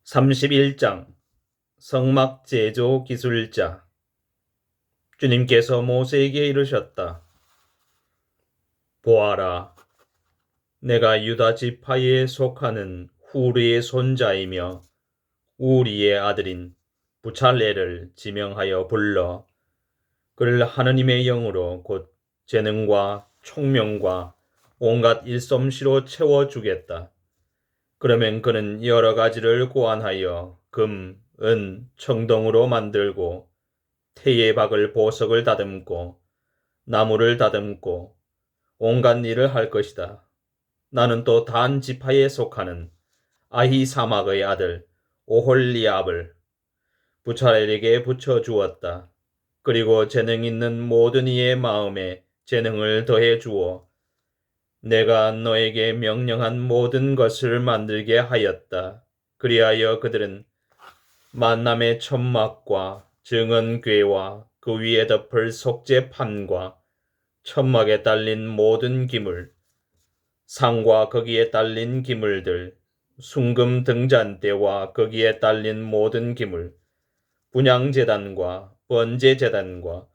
31장 성막 제조 기술자. 주님께서 모세에게 이르셨다. 보아라, 내가 유다 지파에 속하는 후르의 손자이며 우리의 아들인 부찰레를 지명하여 불러 그를 하느님의 영으로 곧 재능과 총명과 온갖 일솜씨로 채워주겠다. 그러면 그는 여러 가지를 고안하여 금, 은, 청동으로 만들고 태의 박을 보석을 다듬고 나무를 다듬고 온갖 일을 할 것이다. 나는 또 단 지파에 속하는 아히사막의 아들 오홀리압을 부찰엘에게 붙여주었다. 그리고 재능 있는 모든 이의 마음에 재능을 더해 주어 내가 너에게 명령한 모든 것을 만들게 하였다. 그리하여 그들은 만남의 천막과 증언궤와 그 위에 덮을 속죄판과 천막에 달린 모든 기물, 상과 거기에 달린 기물들, 순금 등잔대와 거기에 달린 모든 기물, 분향제단과 번제제단과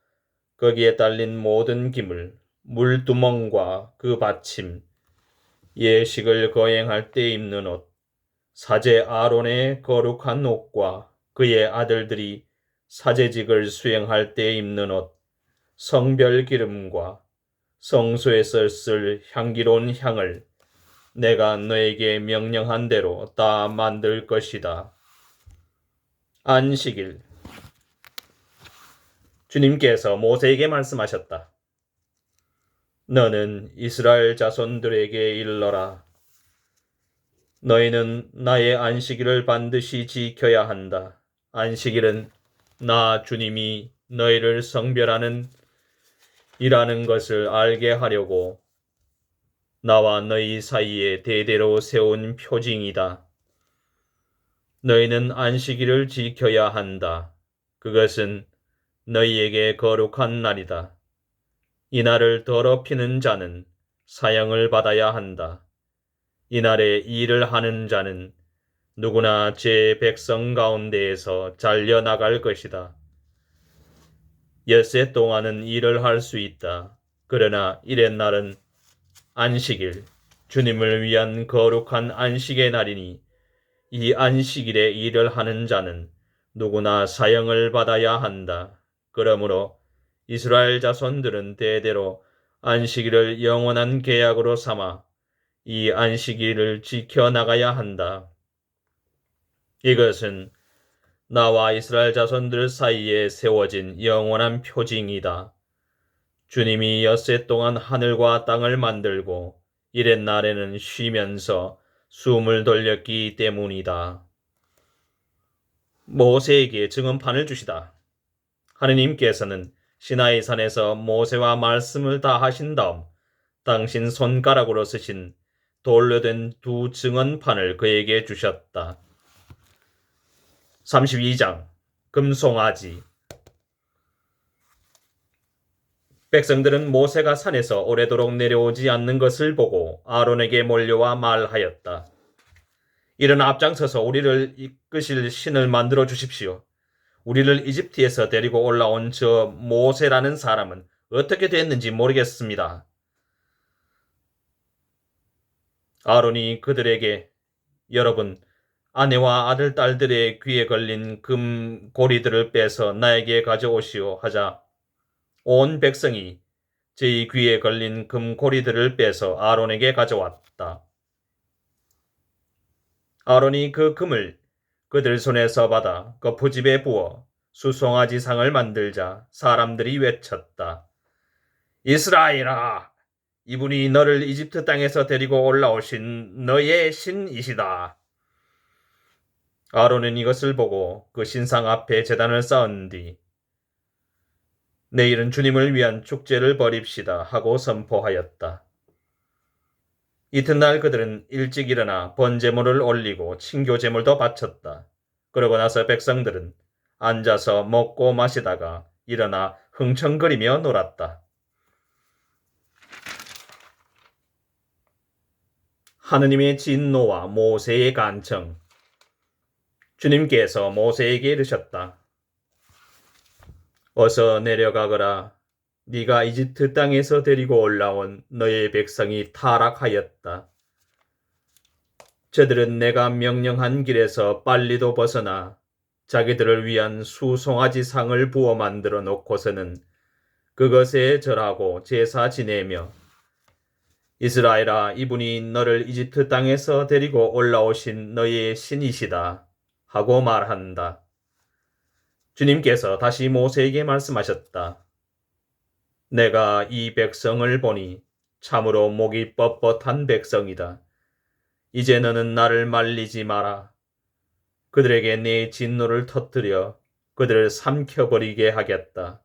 거기에 달린 모든 기물, 물두멍과 그 받침, 예식을 거행할 때 입는 옷, 사제 아론의 거룩한 옷과 그의 아들들이 사제직을 수행할 때 입는 옷, 성별 기름과 성소에서 쓸 향기로운 향을 내가 너에게 명령한 대로 다 만들 것이다. 안식일. 주님께서 모세에게 말씀하셨다. 너는 이스라엘 자손들에게 일러라. 너희는 나의 안식일을 반드시 지켜야 한다. 안식일은 나 주님이 너희를 성별하는 이라는 것을 알게 하려고 나와 너희 사이에 대대로 세운 표징이다. 너희는 안식일을 지켜야 한다. 그것은 너희에게 거룩한 날이다. 이 날을 더럽히는 자는 사형을 받아야 한다. 이날에 일을 하는 자는 누구나 제 백성 가운데에서 잘려나갈 것이다. 엿새 동안은 일을 할 수 있다. 그러나 이렛날은 안식일, 주님을 위한 거룩한 안식의 날이니 이 안식일에 일을 하는 자는 누구나 사형을 받아야 한다. 그러므로 이스라엘 자손들은 대대로 안식일을 영원한 계약으로 삼아 이 안식일을 지켜나가야 한다. 이것은 나와 이스라엘 자손들 사이에 세워진 영원한 표징이다. 주님이 엿새 동안 하늘과 땅을 만들고 이렛날에는 쉬면서 숨을 돌렸기 때문이다. 모세에게 증언판을 주시다. 하느님께서는 시나이 산에서 모세와 말씀을 다 하신 다음 당신 손가락으로 쓰신 돌로 된 두 증언판을 그에게 주셨다. 32장 금송아지. 백성들은 모세가 산에서 오래도록 내려오지 않는 것을 보고 아론에게 몰려와 말하였다. 일어나 앞장서서 우리를 이끄실 신을 만들어 주십시오. 우리를 이집트에서 데리고 올라온 저 모세라는 사람은 어떻게 됐는지 모르겠습니다. 아론이 그들에게 여러분, 아내와 아들, 딸들의 귀에 걸린 금 고리들을 빼서 나에게 가져오시오 하자 온 백성이 저희 귀에 걸린 금 고리들을 빼서 아론에게 가져왔다. 아론이 그 금을 그들 손에서 받아 거푸집에 부어 수송아지 상을 만들자 사람들이 외쳤다. 이스라엘아! 이분이 너를 이집트 땅에서 데리고 올라오신 너의 신이시다. 아론은 이것을 보고 그 신상 앞에 제단을 쌓은 뒤 내일은 주님을 위한 축제를 벌입시다 하고 선포하였다. 이튿날 그들은 일찍 일어나 번제물을 올리고 친교제물도 바쳤다. 그러고 나서 백성들은 앉아서 먹고 마시다가 일어나 흥청거리며 놀았다. 하느님의 진노와 모세의 간청. 주님께서 모세에게 이르셨다. 어서 내려가거라. 네가 이집트 땅에서 데리고 올라온 너의 백성이 타락하였다. 저들은 내가 명령한 길에서 빨리도 벗어나 자기들을 위한 수송아지 상을 부어 만들어 놓고서는 그것에 절하고 제사 지내며 이스라엘아, 이분이 너를 이집트 땅에서 데리고 올라오신 너의 신이시다 하고 말한다. 주님께서 다시 모세에게 말씀하셨다. 내가 이 백성을 보니 참으로 목이 뻣뻣한 백성이다. 이제 너는 나를 말리지 마라. 그들에게 네 진노를 터뜨려 그들을 삼켜버리게 하겠다.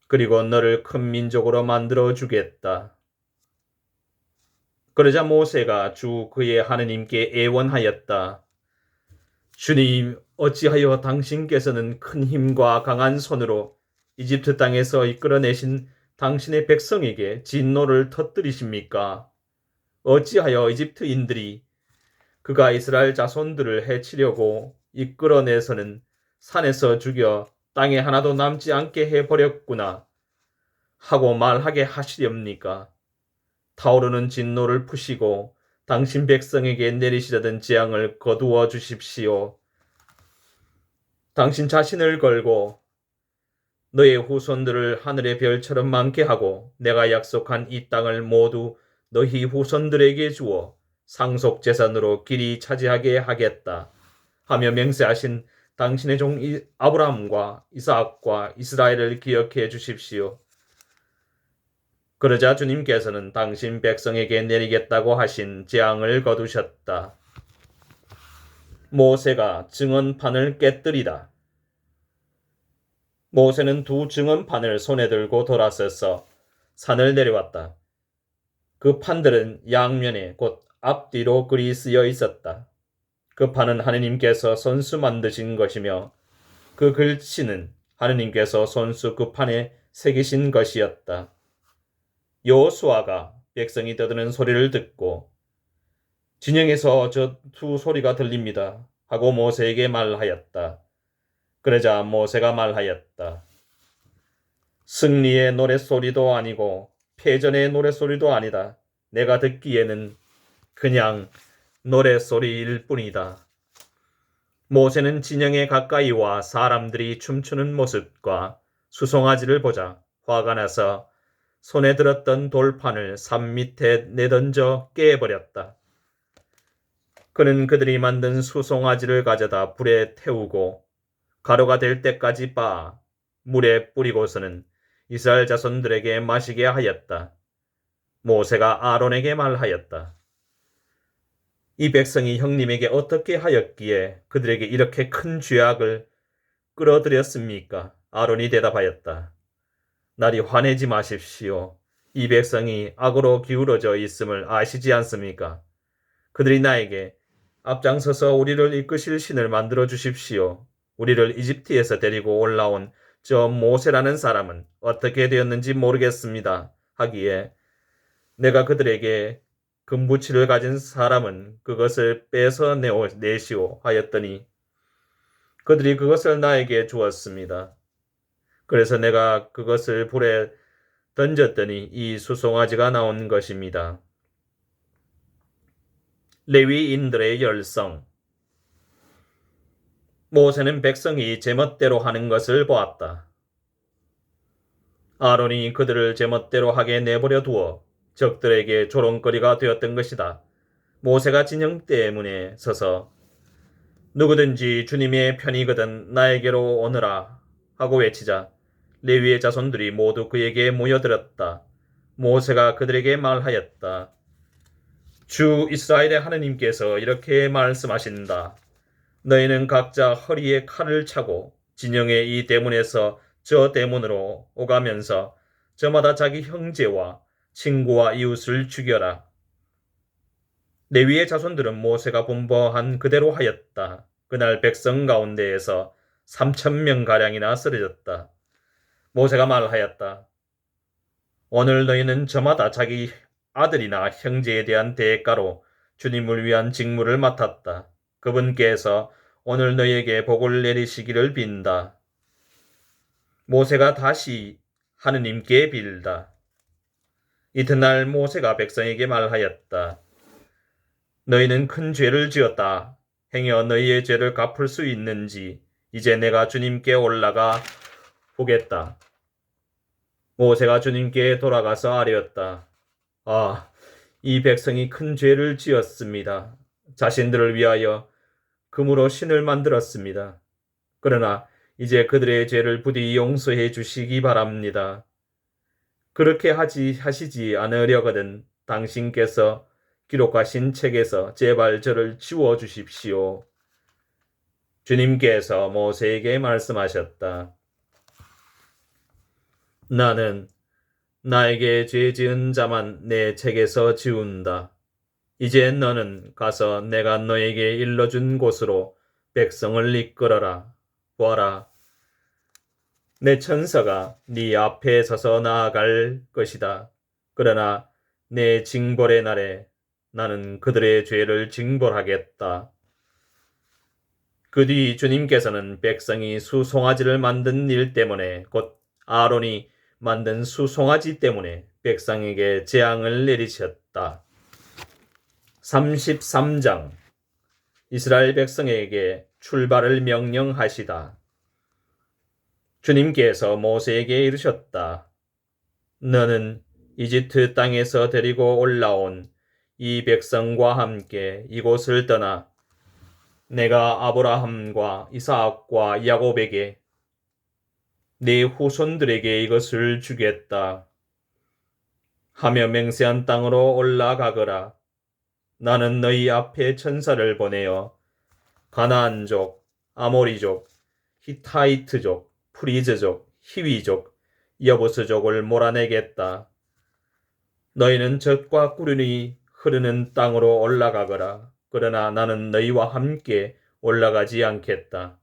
그리고 너를 큰 민족으로 만들어 주겠다. 그러자 모세가 주 그의 하느님께 애원하였다. 주님, 어찌하여 당신께서는 큰 힘과 강한 손으로 이집트 땅에서 이끌어내신 당신의 백성에게 진노를 터뜨리십니까? 어찌하여 이집트인들이 그가 이스라엘 자손들을 해치려고 이끌어내서는 산에서 죽여 땅에 하나도 남지 않게 해버렸구나 하고 말하게 하시렵니까? 타오르는 진노를 푸시고 당신 백성에게 내리시려던 재앙을 거두어 주십시오. 당신 자신을 걸고 너의 후손들을 하늘의 별처럼 많게 하고 내가 약속한 이 땅을 모두 너희 후손들에게 주어 상속재산으로 길이 차지하게 하겠다 하며 맹세하신 당신의 종 아브라함과 이삭과 이스라엘을 기억해 주십시오. 그러자 주님께서는 당신 백성에게 내리겠다고 하신 재앙을 거두셨다. 모세가 증언판을 깨뜨리다. 모세는 두 증언판을 손에 들고 돌아서서 산을 내려왔다. 그 판들은 양면에 곧 앞뒤로 글이 쓰여 있었다. 그 판은 하느님께서 손수 만드신 것이며 그 글씨는 하느님께서 손수 그 판에 새기신 것이었다. 여호수아가 백성이 떠드는 소리를 듣고 진영에서 전투 소리가 들립니다 하고 모세에게 말하였다. 그러자 모세가 말하였다. 승리의 노랫소리도 아니고 패전의 노랫소리도 아니다. 내가 듣기에는 그냥 노랫소리일 뿐이다. 모세는 진영에 가까이 와 사람들이 춤추는 모습과 수송아지를 보자 화가 나서 손에 들었던 돌판을 산 밑에 내던져 깨버렸다. 그는 그들이 만든 수송아지를 가져다 불에 태우고 가루가 될 때까지 빻아 물에 뿌리고서는 이스라엘 자손들에게 마시게 하였다. 모세가 아론에게 말하였다. 이 백성이 형님에게 어떻게 하였기에 그들에게 이렇게 큰 죄악을 끌어들였습니까? 아론이 대답하였다. 날이 화내지 마십시오. 이 백성이 악으로 기울어져 있음을 아시지 않습니까? 그들이 나에게 앞장서서 우리를 이끄실 신을 만들어 주십시오. 우리를 이집트에서 데리고 올라온 저 모세라는 사람은 어떻게 되었는지 모르겠습니다. 하기에 내가 그들에게 금부치를 가진 사람은 그것을 빼서 내시오 하였더니 그들이 그것을 나에게 주었습니다. 그래서 내가 그것을 불에 던졌더니 이 수송아지가 나온 것입니다. 레위인들의 열성. 모세는 백성이 제멋대로 하는 것을 보았다. 아론이 그들을 제멋대로 하게 내버려 두어 적들에게 조롱거리가 되었던 것이다. 모세가 진영 때문에 서서 누구든지 주님의 편이거든 나에게로 오너라 하고 외치자 레위의 자손들이 모두 그에게 모여들었다. 모세가 그들에게 말하였다. 주 이스라엘의 하느님께서 이렇게 말씀하신다. 너희는 각자 허리에 칼을 차고 진영의 이 대문에서 저 대문으로 오가면서 저마다 자기 형제와 친구와 이웃을 죽여라. 레위의 자손들은 모세가 분부한 그대로 하였다. 그날 백성 가운데에서 3,000명가량이나 쓰러졌다. 모세가 말하였다. 오늘 너희는 저마다 자기 아들이나 형제에 대한 대가로 주님을 위한 직무를 맡았다. 그분께서 오늘 너희에게 복을 내리시기를 빈다. 모세가 다시 하느님께 빌다. 이튿날 모세가 백성에게 말하였다. 너희는 큰 죄를 지었다. 행여 너희의 죄를 갚을 수 있는지 이제 내가 주님께 올라가 보겠다. 모세가 주님께 돌아가서 아뢰었다. 이 백성이 큰 죄를 지었습니다. 자신들을 위하여 금으로 신을 만들었습니다. 그러나 이제 그들의 죄를 부디 용서해 주시기 바랍니다. 그렇게 하시지 않으려거든 당신께서 기록하신 책에서 제발 저를 지워 주십시오. 주님께서 모세에게 말씀하셨다. 나는 나에게 죄 지은 자만 내 책에서 지운다. 이제 너는 가서 내가 너에게 일러준 곳으로 백성을 이끌어라. 보아라. 내 천사가 네 앞에 서서 나아갈 것이다. 그러나 내 징벌의 날에 나는 그들의 죄를 징벌하겠다. 그 뒤 주님께서는 백성이 수송아지를 만든 일 때문에 곧 아론이 만든 수송아지 때문에 백성에게 재앙을 내리셨다. 33장 이스라엘 백성에게 출발을 명령하시다. 주님께서 모세에게 이르셨다. 너는 이집트 땅에서 데리고 올라온 이 백성과 함께 이곳을 떠나 내가 아브라함과 이삭과 야곱에게 네 후손들에게 이것을 주겠다 하며 맹세한 땅으로 올라가거라. 나는 너희 앞에 천사를 보내어 가나안족, 아모리족, 히타이트족, 프리즈족, 히위족, 여부스족을 몰아내겠다. 너희는 젖과 꿀이 흐르는 땅으로 올라가거라. 그러나 나는 너희와 함께 올라가지 않겠다.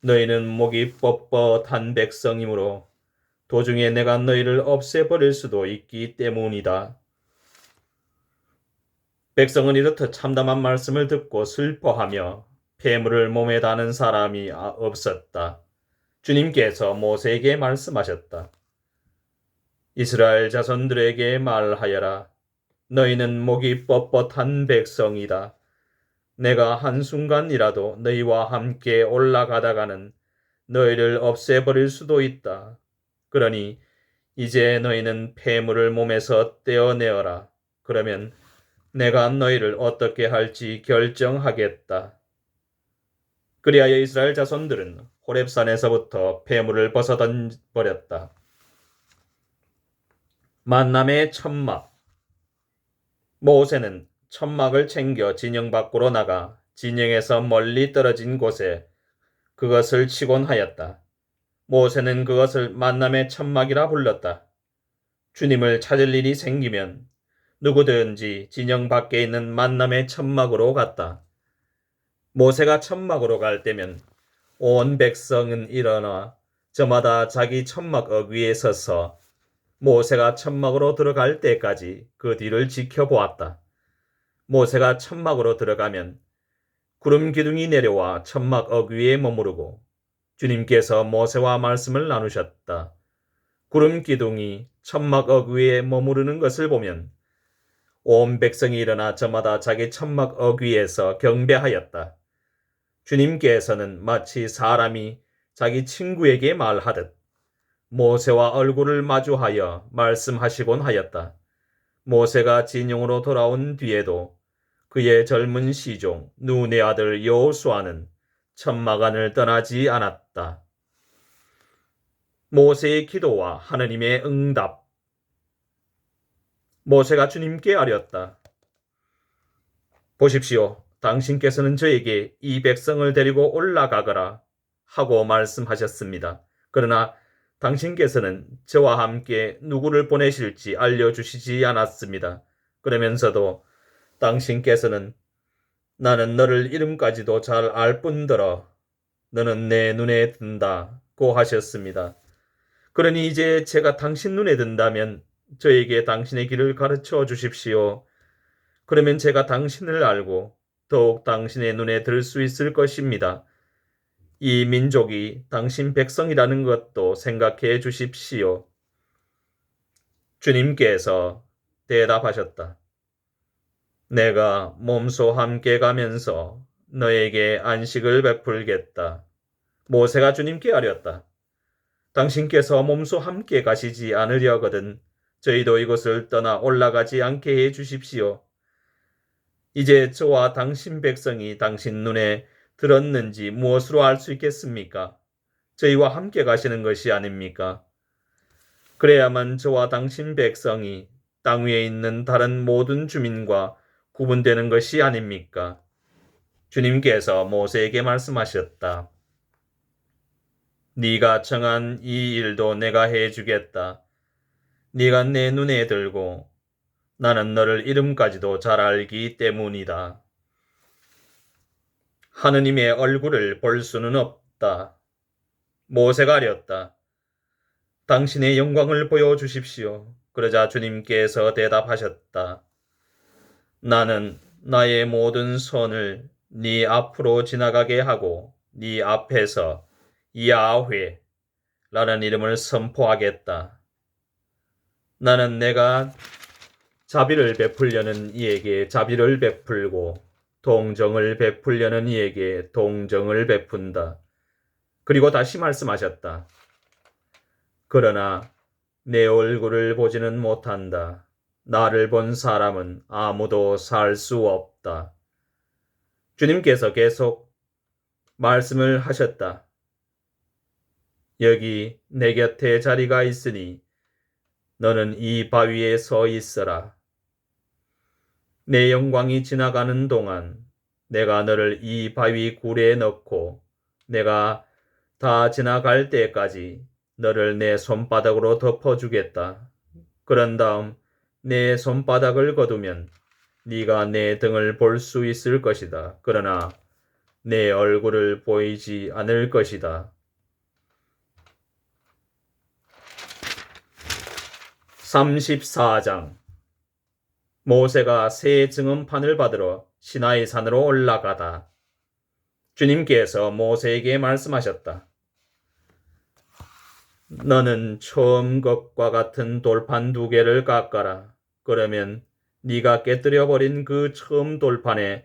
너희는 목이 뻣뻣한 백성이므로 도중에 내가 너희를 없애버릴 수도 있기 때문이다. 백성은 이렇듯 참담한 말씀을 듣고 슬퍼하며 폐물을 몸에 다는 사람이 없었다. 주님께서 모세에게 말씀하셨다. 이스라엘 자손들에게 말하여라. 너희는 목이 뻣뻣한 백성이다. 내가 한순간이라도 너희와 함께 올라가다가는 너희를 없애버릴 수도 있다. 그러니 이제 너희는 폐물을 몸에서 떼어내어라. 그러면 내가 너희를 어떻게 할지 결정하겠다. 그리하여 이스라엘 자손들은 호렙산에서부터 폐물을 벗어던버렸다. 만남의 천막. 모세는 천막을 챙겨 진영 밖으로 나가 진영에서 멀리 떨어진 곳에 그것을 치곤 하였다. 모세는 그것을 만남의 천막이라 불렀다. 주님을 찾을 일이 생기면 누구든지 진영 밖에 있는 만남의 천막으로 갔다. 모세가 천막으로 갈 때면 온 백성은 일어나 저마다 자기 천막 어귀에 서서 모세가 천막으로 들어갈 때까지 그 뒤를 지켜보았다. 모세가 천막으로 들어가면 구름 기둥이 내려와 천막 어귀에 머무르고 주님께서 모세와 말씀을 나누셨다. 구름 기둥이 천막 어귀에 머무르는 것을 보면 온 백성이 일어나 저마다 자기 천막 어귀에서 경배하였다. 주님께서는 마치 사람이 자기 친구에게 말하듯 모세와 얼굴을 마주하여 말씀하시곤 하였다. 모세가 진영으로 돌아온 뒤에도 그의 젊은 시종 눈의 아들 여호수아는 천막 안을 떠나지 않았다. 모세의 기도와 하느님의 응답. 모세가 주님께 아뢰었다. 보십시오. 당신께서는 저에게 이 백성을 데리고 올라가거라 하고 말씀하셨습니다. 그러나 당신께서는 저와 함께 누구를 보내실지 알려주시지 않았습니다. 그러면서도 당신께서는 나는 너를 이름까지도 잘 알 뿐더러 너는 내 눈에 든다고 하셨습니다. 그러니 이제 제가 당신 눈에 든다면 저에게 당신의 길을 가르쳐 주십시오. 그러면 제가 당신을 알고 더욱 당신의 눈에 들 수 있을 것입니다. 이 민족이 당신 백성이라는 것도 생각해 주십시오. 주님께서 대답하셨다. 내가 몸소 함께 가면서 너에게 안식을 베풀겠다. 모세가 주님께 아뢰었다. 당신께서 몸소 함께 가시지 않으려거든 저희도 이곳을 떠나 올라가지 않게 해 주십시오. 이제 저와 당신 백성이 당신 눈에 들었는지 무엇으로 알 수 있겠습니까? 저희와 함께 가시는 것이 아닙니까? 그래야만 저와 당신 백성이 땅 위에 있는 다른 모든 주민과 구분되는 것이 아닙니까? 주님께서 모세에게 말씀하셨다. 네가 정한 이 일도 내가 해주겠다. 네가 내 눈에 들고 나는 너를 이름까지도 잘 알기 때문이다. 하느님의 얼굴을 볼 수는 없다. 모세가 아뢰었다. 당신의 영광을 보여주십시오. 그러자 주님께서 대답하셨다. 나는 나의 모든 손을 네 앞으로 지나가게 하고 네 앞에서 야훼 라는 이름을 선포하겠다. 나는 내가 자비를 베풀려는 이에게 자비를 베풀고 동정을 베풀려는 이에게 동정을 베푼다. 그리고 다시 말씀하셨다. 그러나 내 얼굴을 보지는 못한다. 나를 본 사람은 아무도 살 수 없다. 주님께서 계속 말씀을 하셨다. 여기 내 곁에 자리가 있으니 너는 이 바위에 서 있어라. 내 영광이 지나가는 동안 내가 너를 이 바위 굴에 넣고 내가 다 지나갈 때까지 너를 내 손바닥으로 덮어주겠다. 그런 다음 내 손바닥을 거두면 네가 내 등을 볼 수 있을 것이다. 그러나 내 얼굴을 보이지 않을 것이다. 34장 모세가 새 증언판을 받으러 시나이 산으로 올라가다. 주님께서 모세에게 말씀하셨다. 너는 처음 것과 같은 돌판 2개를 깎아라. 그러면 네가 깨뜨려버린 그 처음 돌판에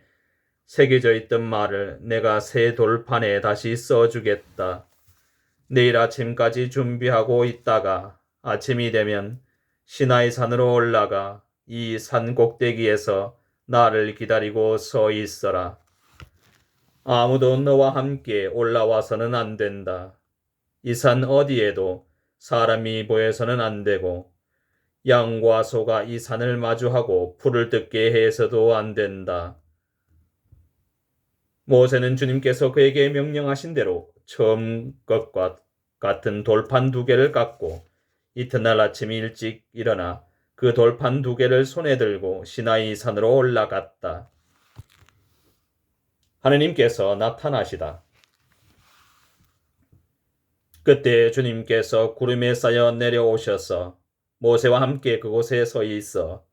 새겨져 있던 말을 내가 새 돌판에 다시 써주겠다. 내일 아침까지 준비하고 있다가 아침이 되면 시나이 산으로 올라가 이 산 꼭대기에서 나를 기다리고 서 있어라. 아무도 너와 함께 올라와서는 안 된다. 이 산 어디에도 사람이 보여서는 안 되고 양과 소가 이 산을 마주하고 풀을 뜯게 해서도 안 된다. 모세는 주님께서 그에게 명령하신 대로 처음 것과 같은 돌판 2개를 깎고 이튿날 아침 일찍 일어나 그 돌판 2개를 손에 들고 시나이 산으로 올라갔다. 하느님께서 나타나시다. 그때 주님께서 구름에 쌓여 내려오셔서 모세와 함께 그곳에 서 있어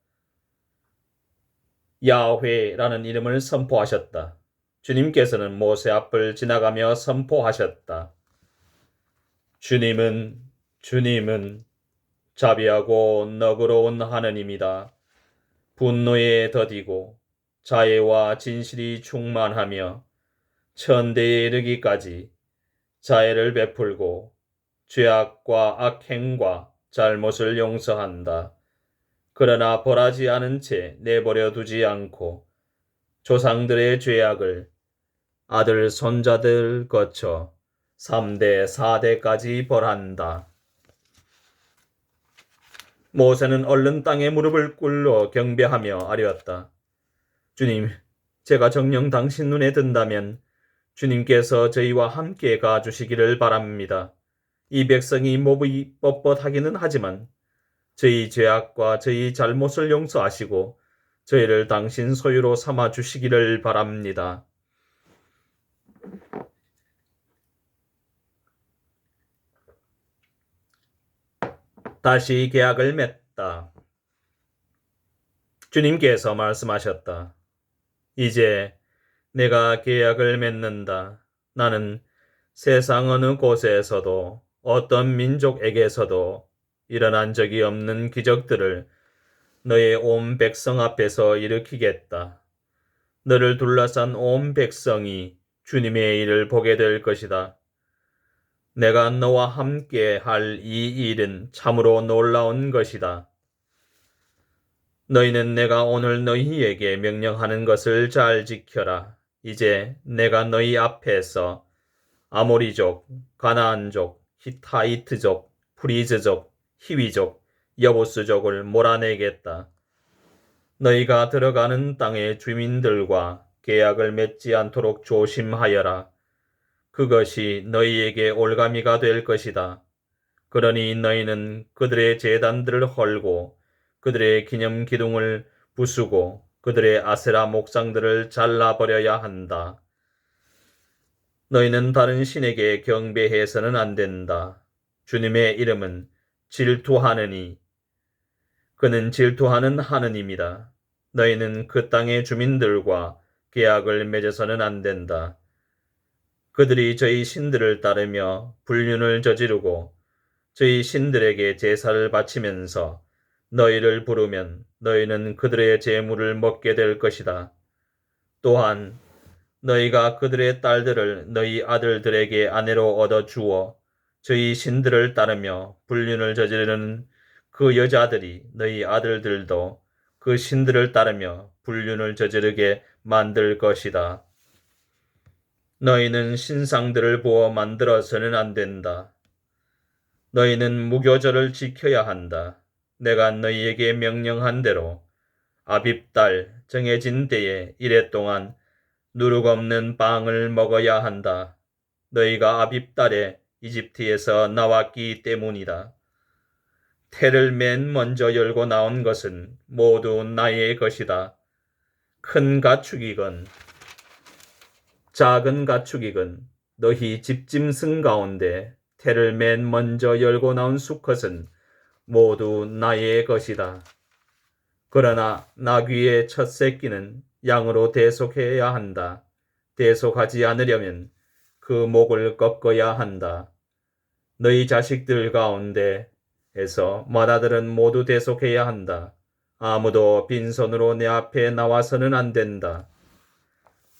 야훼라는 이름을 선포하셨다. 주님께서는 모세 앞을 지나가며 선포하셨다. 주님은 자비하고 너그러운 하느님이다. 분노에 더디고 자애와 진실이 충만하며 천대에 이르기까지 자애를 베풀고 죄악과 악행과 잘못을 용서한다. 그러나 벌하지 않은 채 내버려 두지 않고 조상들의 죄악을 아들 손자들 거쳐 3대 4대까지 벌한다. 모세는 얼른 땅에 무릎을 꿇어 경배하며 아뢰었다. 주님, 제가 정녕 당신 눈에 든다면 주님께서 저희와 함께 가주시기를 바랍니다. 이 백성이 몸이 뻣뻣하기는 하지만 저희 죄악과 저희 잘못을 용서하시고 저희를 당신 소유로 삼아 주시기를 바랍니다. 다시 계약을 맺다. 주님께서 말씀하셨다. 이제 내가 계약을 맺는다. 나는 세상 어느 곳에서도 어떤 민족에게서도 일어난 적이 없는 기적들을 너의 온 백성 앞에서 일으키겠다. 너를 둘러싼 온 백성이 주님의 일을 보게 될 것이다. 내가 너와 함께 할 이 일은 참으로 놀라운 것이다. 너희는 내가 오늘 너희에게 명령하는 것을 잘 지켜라. 이제 내가 너희 앞에서 아모리족, 가나안족, 히타이트족, 프리즈족, 히위족, 여부스족을 몰아내겠다. 너희가 들어가는 땅의 주민들과 계약을 맺지 않도록 조심하여라. 그것이 너희에게 올가미가 될 것이다. 그러니 너희는 그들의 제단들을 헐고 그들의 기념 기둥을 부수고 그들의 아세라 목상들을 잘라버려야 한다. 너희는 다른 신에게 경배해서는 안 된다. 주님의 이름은 질투하느니 그는 질투하는 하느님이다. 너희는 그 땅의 주민들과 계약을 맺어서는 안 된다. 그들이 저희 신들을 따르며 불륜을 저지르고 저희 신들에게 제사를 바치면서 너희를 부르면 너희는 그들의 제물을 먹게 될 것이다. 또한 너희가 그들의 딸들을 너희 아들들에게 아내로 얻어 주어 저희 신들을 따르며 불륜을 저지르는 그 여자들이 너희 아들들도 그 신들을 따르며 불륜을 저지르게 만들 것이다. 너희는 신상들을 부어 만들어서는 안 된다. 너희는 무교절을 지켜야 한다. 내가 너희에게 명령한 대로 아빕달 정해진 때에 이래 동안 누룩 없는 빵을 먹어야 한다. 너희가 아빕달에 이집트에서 나왔기 때문이다. 태를 맨 먼저 열고 나온 것은 모두 나의 것이다. 큰 가축이건 작은 가축이건 너희 집짐승 가운데 태를 맨 먼저 열고 나온 수컷은 모두 나의 것이다. 그러나 나귀의 첫 새끼는 양으로 대속해야 한다. 대속하지 않으려면 그 목을 꺾어야 한다. 너희 자식들 가운데에서 맏아들은 모두 대속해야 한다. 아무도 빈손으로 내 앞에 나와서는 안 된다.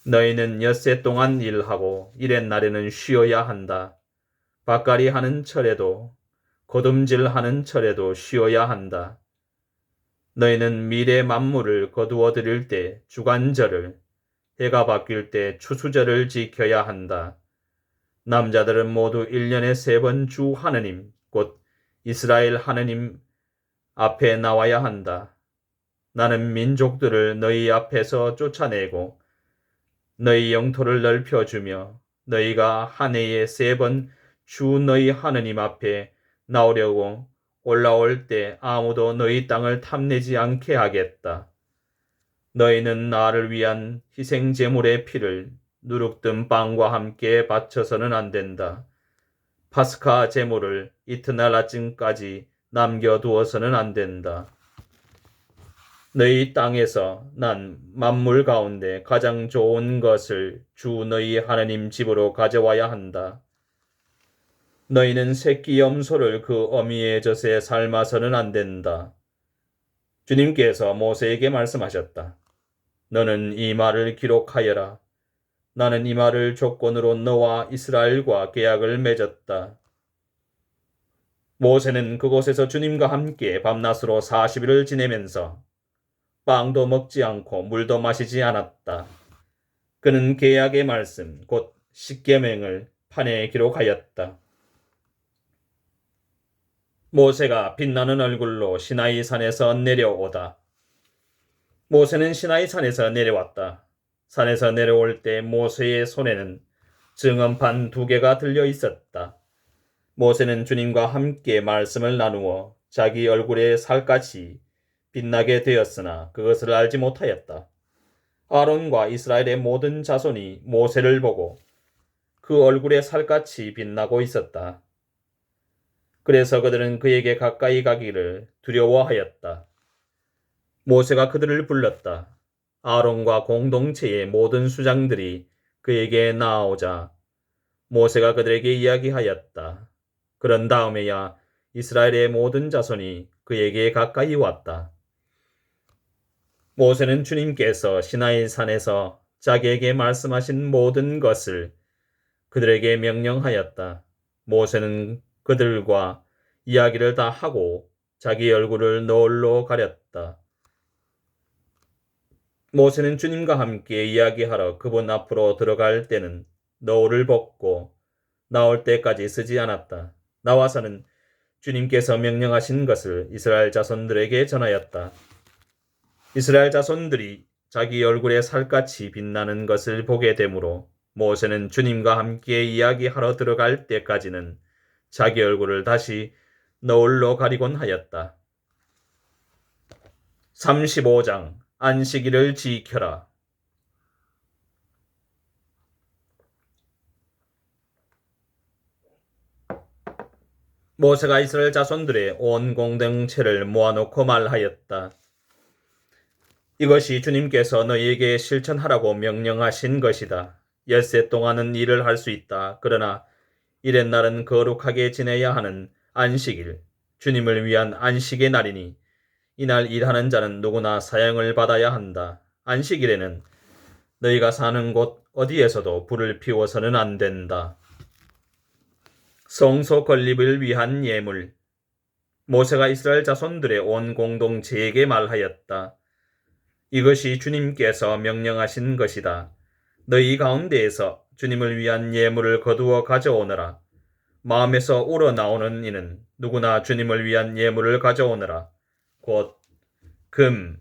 너희는 엿새 동안 일하고 이렛날에는 쉬어야 한다. 밭갈이 하는 철에도 거둠질 하는 철에도 쉬어야 한다. 너희는 미래 만물을 거두어 드릴 때 주간절을, 해가 바뀔 때 추수절을 지켜야 한다. 남자들은 모두 1년에 3번 주 하느님, 곧 이스라엘 하느님 앞에 나와야 한다. 나는 민족들을 너희 앞에서 쫓아내고 너희 영토를 넓혀주며 너희가 한 해에 3번 주 너희 하느님 앞에 나오려고 올라올 때 아무도 너희 땅을 탐내지 않게 하겠다. 너희는 나를 위한 희생 제물의 피를 누룩든 빵과 함께 바쳐서는 안 된다. 파스카 제물을 이튿날 아침까지 남겨두어서는 안 된다. 너희 땅에서 난 만물 가운데 가장 좋은 것을 주 너희 하나님 집으로 가져와야 한다. 너희는 새끼 염소를 그 어미의 젖에 삶아서는 안 된다. 주님께서 모세에게 말씀하셨다. 너는 이 말을 기록하여라. 나는 이 말을 조건으로 너와 이스라엘과 계약을 맺었다. 모세는 그곳에서 주님과 함께 밤낮으로 40일을 지내면서 빵도 먹지 않고 물도 마시지 않았다. 그는 계약의 말씀, 곧 십계명을 판에 기록하였다. 모세가 빛나는 얼굴로 시나이 산에서 내려오다. 모세는 시나이 산에서 내려왔다. 산에서 내려올 때 모세의 손에는 증언판 2개가 들려 있었다. 모세는 주님과 함께 말씀을 나누어 자기 얼굴에 살갗이 빛나게 되었으나 그것을 알지 못하였다. 아론과 이스라엘의 모든 자손이 모세를 보고 그 얼굴에 살갗이 빛나고 있었다. 그래서 그들은 그에게 가까이 가기를 두려워하였다. 모세가 그들을 불렀다. 아론과 공동체의 모든 수장들이 그에게 나아오자 모세가 그들에게 이야기하였다. 그런 다음에야 이스라엘의 모든 자손이 그에게 가까이 왔다. 모세는 주님께서 시나이 산에서 자기에게 말씀하신 모든 것을 그들에게 명령하였다. 모세는 그들과 이야기를 다 하고 자기 얼굴을 노을로 가렸다. 모세는 주님과 함께 이야기하러 그분 앞으로 들어갈 때는 노을을 벗고 나올 때까지 쓰지 않았다. 나와서는 주님께서 명령하신 것을 이스라엘 자손들에게 전하였다. 이스라엘 자손들이 자기 얼굴에 살같이 빛나는 것을 보게 되므로 모세는 주님과 함께 이야기하러 들어갈 때까지는 자기 얼굴을 다시 노을로 가리곤 하였다. 35장 안식일을 지켜라. 모세가 이스라엘 자손들의 온 공동체를 모아놓고 말하였다. 이것이 주님께서 너희에게 실천하라고 명령하신 것이다. 엿새 동안은 일을 할 수 있다. 그러나 이렛날은 거룩하게 지내야 하는 안식일, 주님을 위한 안식의 날이니 이날 일하는 자는 누구나 사형을 받아야 한다. 안식일에는 너희가 사는 곳 어디에서도 불을 피워서는 안 된다. 성소 건립을 위한 예물. 모세가 이스라엘 자손들의 온 공동체에게 말하였다. 이것이 주님께서 명령하신 것이다. 너희 가운데에서 주님을 위한 예물을 거두어 가져오너라. 마음에서 우러나오는 이는 누구나 주님을 위한 예물을 가져오너라. 곧 금,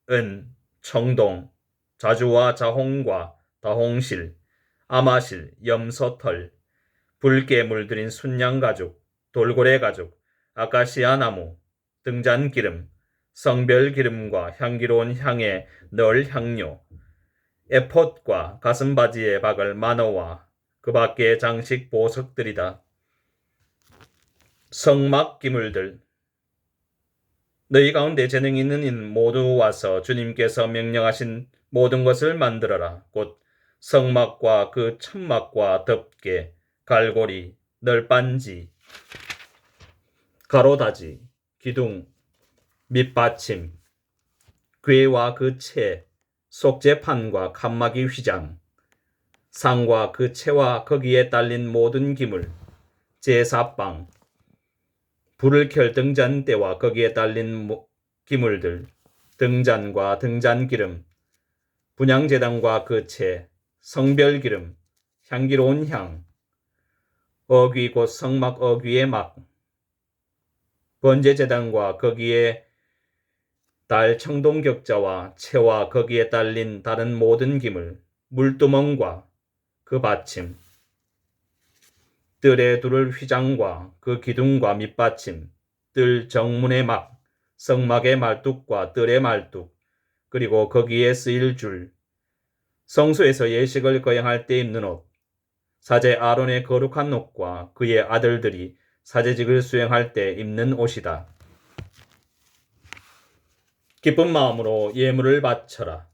은, 청동, 자주와 자홍과 다홍실, 아마실, 염소털, 붉게 물들인 순양 가죽, 돌고래 가죽, 아카시아 나무, 등잔기름, 성별 기름과 향기로운 향에 널 향료, 에폿과 가슴바지에 박을 마노와 그 밖의 장식 보석들이다. 성막 기물들. 너희 가운데 재능 있는 인 모두 와서 주님께서 명령하신 모든 것을 만들어라. 곧 성막과 그 천막과 덮개, 갈고리, 널빤지, 가로다지, 기둥, 밑받침, 궤와 그 채, 속죄판과 칸막이 휘장, 상과 그 채와 거기에 딸린 모든 기물, 제사빵, 불을 켤 등잔대와 거기에 딸린 기물들, 등잔과 등잔기름, 분향제단과 그 채, 성별기름, 향기로운 향, 어귀 곧 성막 어귀의 막, 번제제단과 거기에 달 청동격자와 채와 거기에 딸린 다른 모든 기물, 물두멍과 그 받침, 뜰에 두를 휘장과 그 기둥과 밑받침, 뜰 정문의 막, 성막의 말뚝과 뜰의 말뚝, 그리고 거기에 쓰일 줄, 성소에서 예식을 거행할 때 입는 옷, 사제 아론의 거룩한 옷과 그의 아들들이 사제직을 수행할 때 입는 옷이다. 기쁜 마음으로 예물을 바쳐라.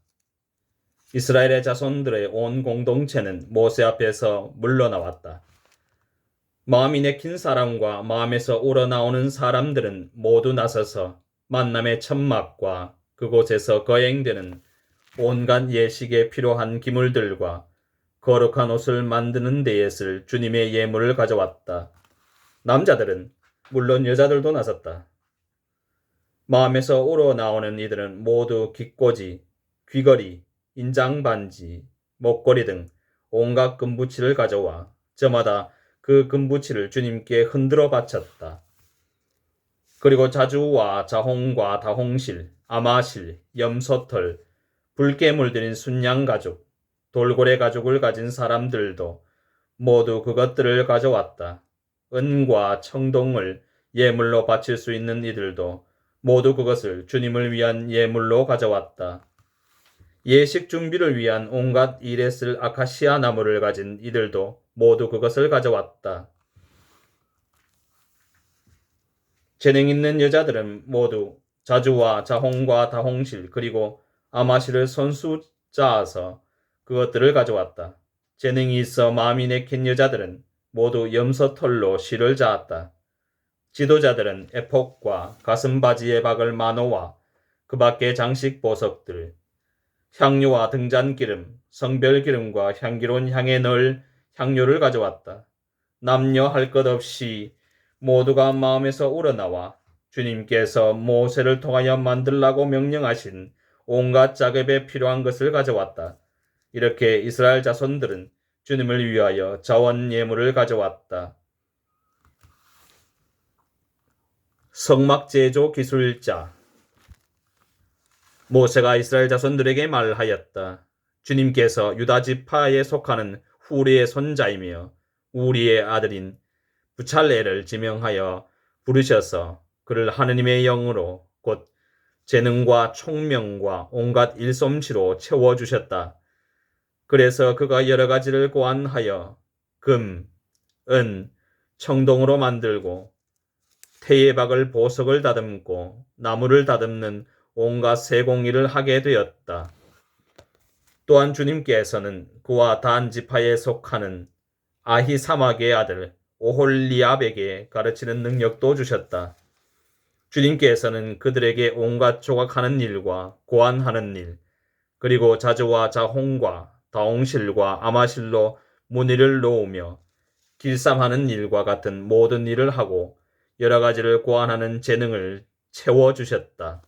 이스라엘의 자손들의 온 공동체는 모세 앞에서 물러나왔다. 마음이 내킨 사람과 마음에서 우러나오는 사람들은 모두 나서서 만남의 천막과 그곳에서 거행되는 온갖 예식에 필요한 기물들과 거룩한 옷을 만드는 데에 쓸 주님의 예물을 가져왔다. 남자들은 물론 여자들도 나섰다. 마음에서 우러나오는 이들은 모두 깃꼬지, 귀걸이, 인장반지, 목걸이 등 온갖 금부치를 가져와 저마다 그 금부치를 주님께 흔들어 바쳤다. 그리고 자주와 자홍과 다홍실, 아마실, 염소털, 붉게 물들인 순양 가죽, 돌고래 가죽을 가진 사람들도 모두 그것들을 가져왔다. 은과 청동을 예물로 바칠 수 있는 이들도 모두 그것을 주님을 위한 예물로 가져왔다. 예식 준비를 위한 온갖 일에 쓸 아카시아 나무를 가진 이들도 모두 그것을 가져왔다. 재능 있는 여자들은 모두 자주와 자홍과 다홍실 그리고 아마실을 손수 짜서 그것들을 가져왔다. 재능이 있어 마음이 내킨 여자들은 모두 염소털로 실을 짜았다. 지도자들은 에폭과 가슴바지에 박을 마노와 그 밖의 장식 보석들, 향료와 등잔기름, 성별기름과 향기로운 향에 넣을 향료를 가져왔다. 남녀 할 것 없이 모두가 마음에서 우러나와 주님께서 모세를 통하여 만들라고 명령하신 온갖 작업에 필요한 것을 가져왔다. 이렇게 이스라엘 자손들은 주님을 위하여 자원 예물을 가져왔다. 성막 제조 기술자. 모세가 이스라엘 자손들에게 말하였다. 주님께서 유다 지파에 속하는 후리의 손자이며 우리의 아들인 부찰레를 지명하여 부르셔서 그를 하느님의 영으로 곧 재능과 총명과 온갖 일솜씨로 채워주셨다. 그래서 그가 여러 가지를 고안하여 금, 은, 청동으로 만들고 태에 박을 보석을 다듬고 나무를 다듬는 온갖 세공일을 하게 되었다. 또한 주님께서는 그와 단 지파에 속하는 아히사막의 아들 오홀리압에게 가르치는 능력도 주셨다. 주님께서는 그들에게 온갖 조각하는 일과 고안하는 일, 그리고 자주와 자홍과 다홍실과 아마실로 무늬를 놓으며 길쌈하는 일과 같은 모든 일을 하고 여러 가지를 고안하는 재능을 채워주셨다.